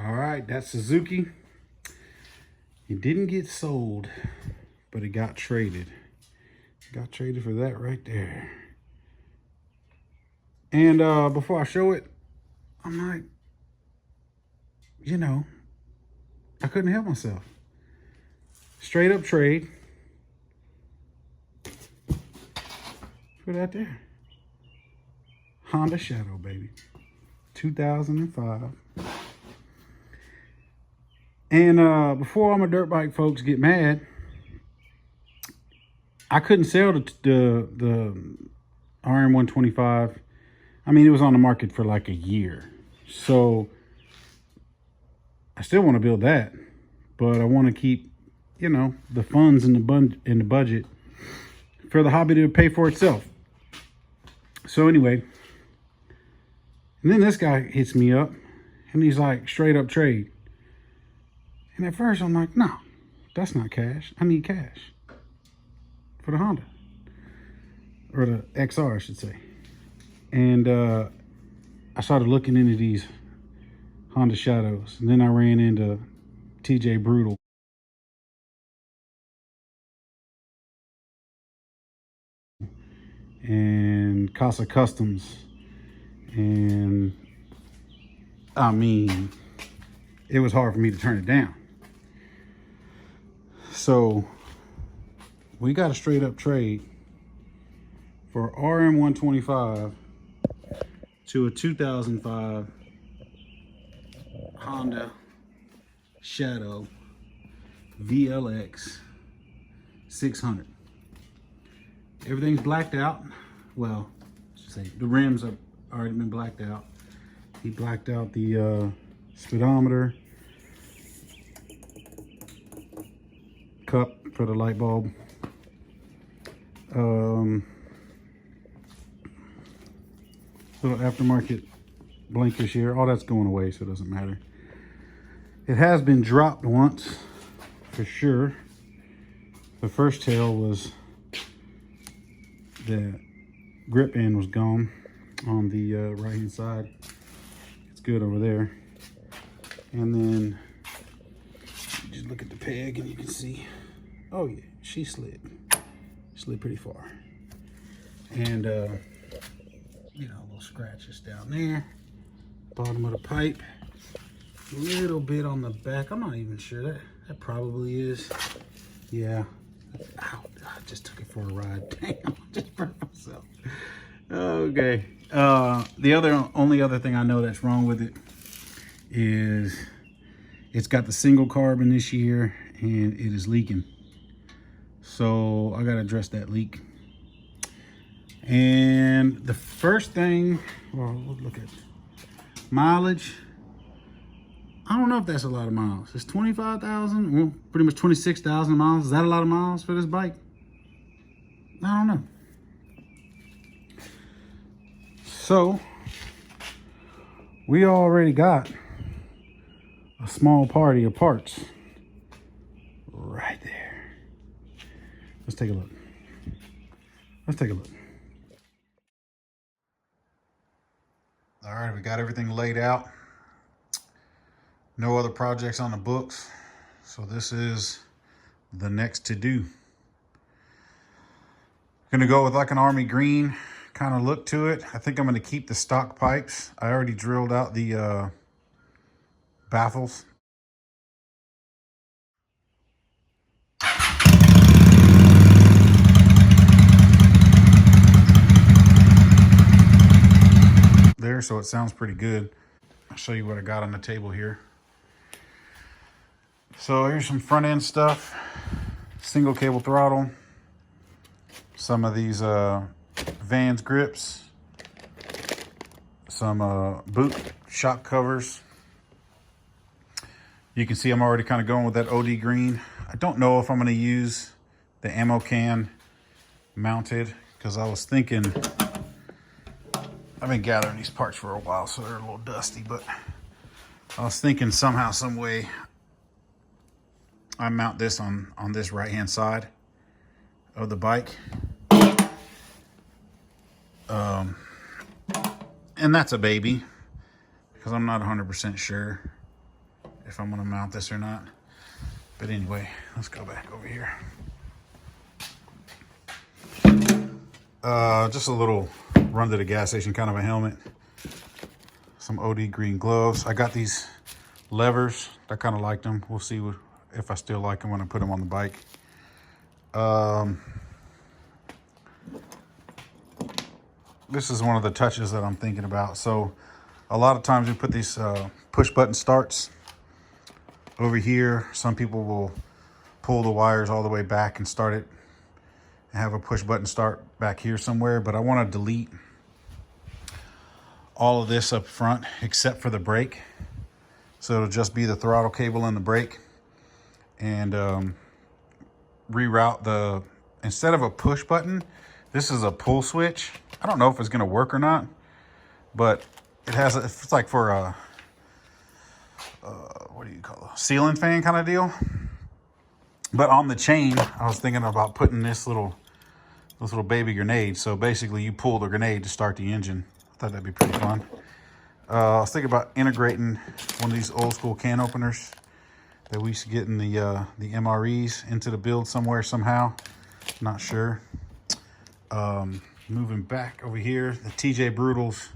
All right, that's Suzuki. It didn't get sold, but it got traded. Got traded for that right there. And before I show it, I'm like, I couldn't help myself. Straight up trade for that there. Honda Shadow, baby. 2005. And before all my dirt bike folks get mad, I couldn't sell the RM125. I mean, it was on the market for like a year. So I still want to build that, but I want to keep, the funds in the budget for the hobby to pay for itself. So anyway, and then this guy hits me up and he's like, straight up trade. And at first I'm like, no, that's not cash. I need cash for the Honda, or the XR, I should say. And I started looking into these Honda Shadows, and then I ran into TJ Brutal. And Casa Customs. And I mean, it was hard for me to turn it down. So we got a straight up trade for RM125 to a 2005 Honda Shadow VLX 600. Everything's blacked out. Well, I should say the rims have already been blacked out. He blacked out the speedometer, cup for the light bulb. Little aftermarket blinkers here. All that's going away, so it doesn't matter. It has been dropped once, for sure. The first tail was, the grip end was gone on the right hand side. It's good over there. And then just look at the peg and you can see, oh yeah, she slid pretty far. And little scratches down there, bottom of the pipe, a little bit on the back. I'm not even sure, that probably is, yeah. Ow, I just took it for a ride. Damn, I just burnt myself. Okay. The only other thing I know that's wrong with it is it's got the single carbon this year and it is leaking. So I gotta address that leak. And the first thing, well, look at mileage. I don't know if that's a lot of miles. It's 25,000, well, pretty much 26,000 miles. Is that a lot of miles for this bike? I don't know. So we already got a small party of parts right there. Let's take a look. All right, we got everything laid out. No other projects on the books. So this is the next to do. Gonna go with like an army green kind of look to it. I think I'm gonna keep the stock pipes. I already drilled out the baffles. There, so it sounds pretty good. I'll show you what I got on the table here. So here's some front end stuff. Single cable throttle. Some of these Vans grips. Some boot shock covers. You can see I'm already kind of going with that OD green. I don't know if I'm going to use the ammo can mounted, because I was thinking, I've been gathering these parts for a while, so they're a little dusty, but I was thinking somehow, some way, I mount this on this right-hand side of the bike. And that's a baby, because I'm not 100% sure. if I'm gonna mount this or not. But anyway, let's go back over here. Just a little run to the gas station kind of a helmet. Some OD green gloves. I got these levers. I kind of liked them. We'll see if I still like them when I put them on the bike. This is one of the touches that I'm thinking about. So a lot of times we put these push button starts over here. Some people will pull the wires all the way back and start it and have a push button start back here somewhere, but I want to delete all of this up front except for the brake. So it'll just be the throttle cable and the brake, and reroute instead of a push button, this is a pull switch. I don't know if it's going to work or not, but it's like for a what do you call it, ceiling fan kind of deal. But on the chain, I was thinking about putting this little baby grenade. So basically you pull the grenade to start the engine. I thought that'd be pretty fun. I was thinking about integrating one of these old school can openers that we used to get in the MREs into the build somewhere, somehow. Not sure. Moving back over here, the TJ Brutal's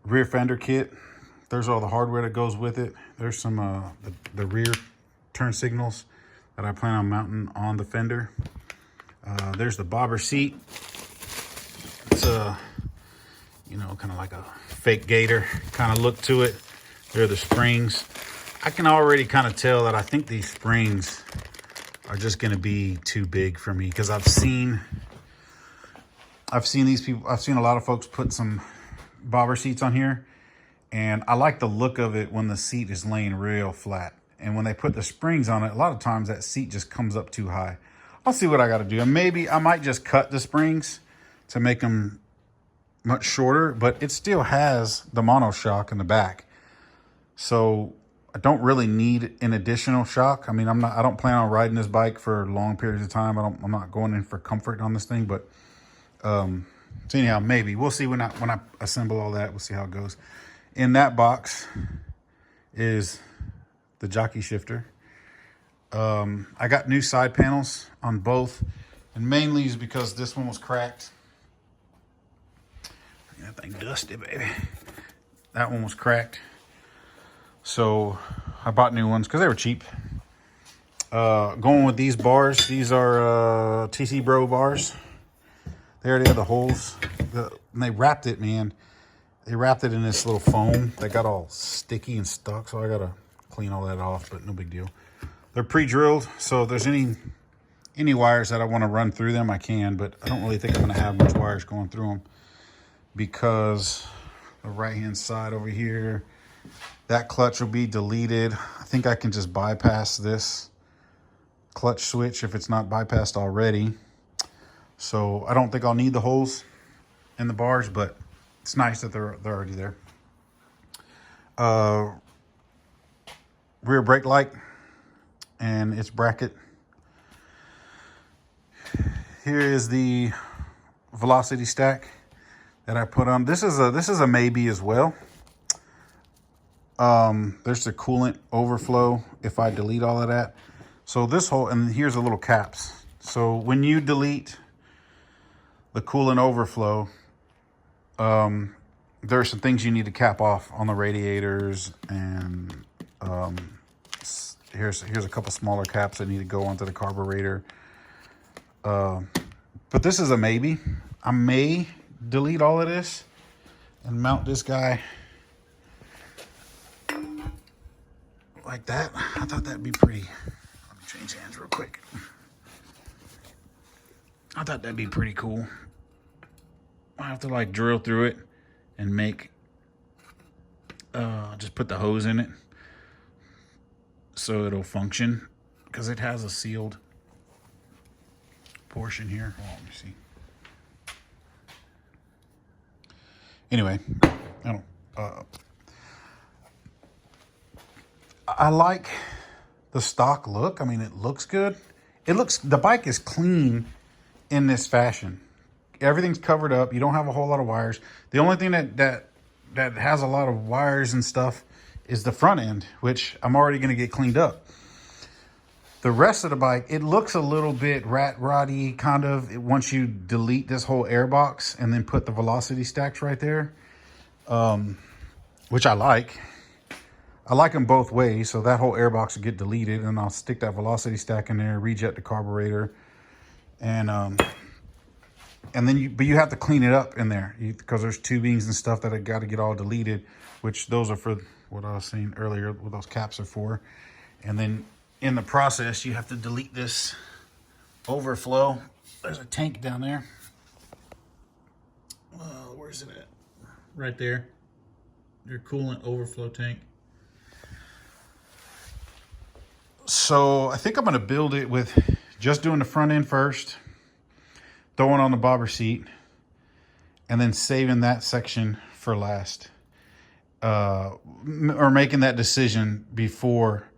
rear fender kit. There's all the hardware that goes with it. There's some the rear turn signals that I plan on mounting on the fender. There's the bobber seat. It's a, you know, kind of like a fake gator kind of look to it. There are the springs. I can already kind of tell that I think these springs are just going to be too big for me, because I've seen these people, I've seen a lot of folks put some bobber seats on here, and I like the look of it when the seat is laying real flat. And when they put the springs on it, a lot of times that seat just comes up too high. I'll see what I got to do. And maybe I might just cut the springs to make them much shorter, but it still has the monoshock in the back. So I don't really need an additional shock. I mean, I don't plan on riding this bike for long periods of time. I'm not going in for comfort on this thing, but so anyhow, maybe we'll see when I assemble all that. We'll see how it goes. In that box is the jockey shifter. I got new side panels on both, and mainly is because this one was cracked. That thing dusty, baby. That one was cracked, so I bought new ones because they were cheap. Going with these bars. These are TC Bro bars. They already have the holes. And they wrapped it, man. They wrapped it in this little foam that got all sticky and stuck, so I gotta clean all that off, but no big deal. They're pre-drilled, so if there's any wires that I want to run through them, I can, but I don't really think I'm going to have much wires going through them, because the right-hand side over here, that clutch will be deleted. I think I can just bypass this clutch switch if it's not bypassed already. So I don't think I'll need the holes in the bars, but it's nice that they're already there. Rear brake light and its bracket. Here is the velocity stack that I put on. This is a maybe as well. There's the coolant overflow if I delete all of that. So this whole, and here's the little caps. So when you delete the coolant overflow, there are some things you need to cap off on the radiators, and here's a couple smaller caps that need to go onto the carburetor. But this is a maybe. I may delete all of this and mount this guy like that. I thought that'd be pretty. Let me change hands real quick. I thought that'd be pretty cool. I have to like drill through it and make, just put the hose in it so it'll function, because it has a sealed portion here. Oh, let me see. Anyway, I like the stock look. I mean, it looks good. The bike is clean in this fashion. Everything's covered up. You don't have a whole lot of wires. The only thing that has a lot of wires and stuff is the front end, which I'm already going to get cleaned up. The rest of the bike, it looks a little bit rat roddy, kind of, once you delete this whole air box and then put the velocity stacks right there, which I like. I like them both ways, so that whole air box will get deleted, and I'll stick that velocity stack in there, rejet the carburetor, and then you have to clean it up in there because there's tubings and stuff that I got to get all deleted, which those are for what I was saying earlier, what those caps are for. And then in the process, you have to delete this overflow. There's a tank down there. Where's it at? Right there. Your coolant overflow tank. So I think I'm going to build it with just doing the front end first, throwing on the bobber seat, and then saving that section for last. Or making that decision before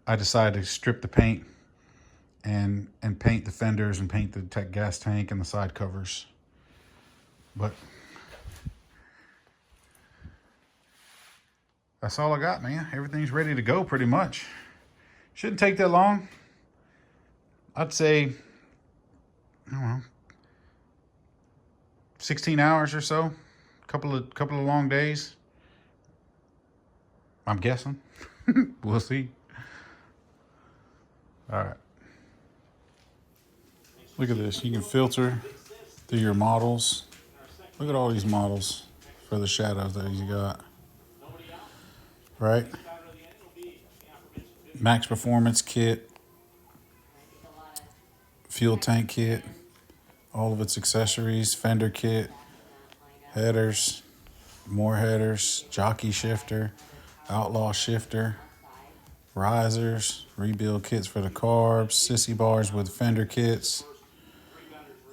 I decide to strip the paint and paint the fenders and paint the gas tank and the side covers. But that's all I got, man. Everything's ready to go pretty much. Shouldn't take that long. I'd say, I don't know, 16 hours or so. Couple of long days. I'm guessing. We'll see. All right. Look at this. You can filter through your models. Look at all these models for the shadows that you got. Right? Max Performance Kit. Fuel tank kit. All of its accessories. Fender kit. Headers. More headers. Jockey shifter. Outlaw shifter. Risers. Rebuild kits for the carbs. Sissy bars with fender kits.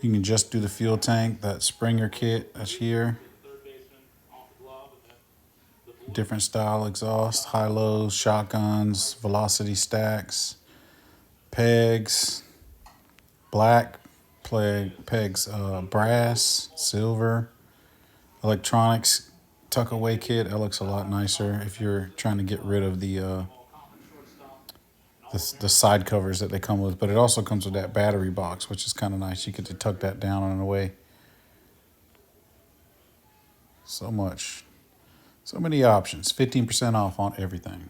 You can just do the fuel tank. That Springer kit that's here. Different style exhaust, high-lows, shotguns, velocity stacks, pegs, black pegs, brass, silver, electronics tuck-away kit. That looks a lot nicer if you're trying to get rid of the side covers that they come with. But it also comes with that battery box, which is kind of nice. You get to tuck that down and away. So many options. 15% off on everything.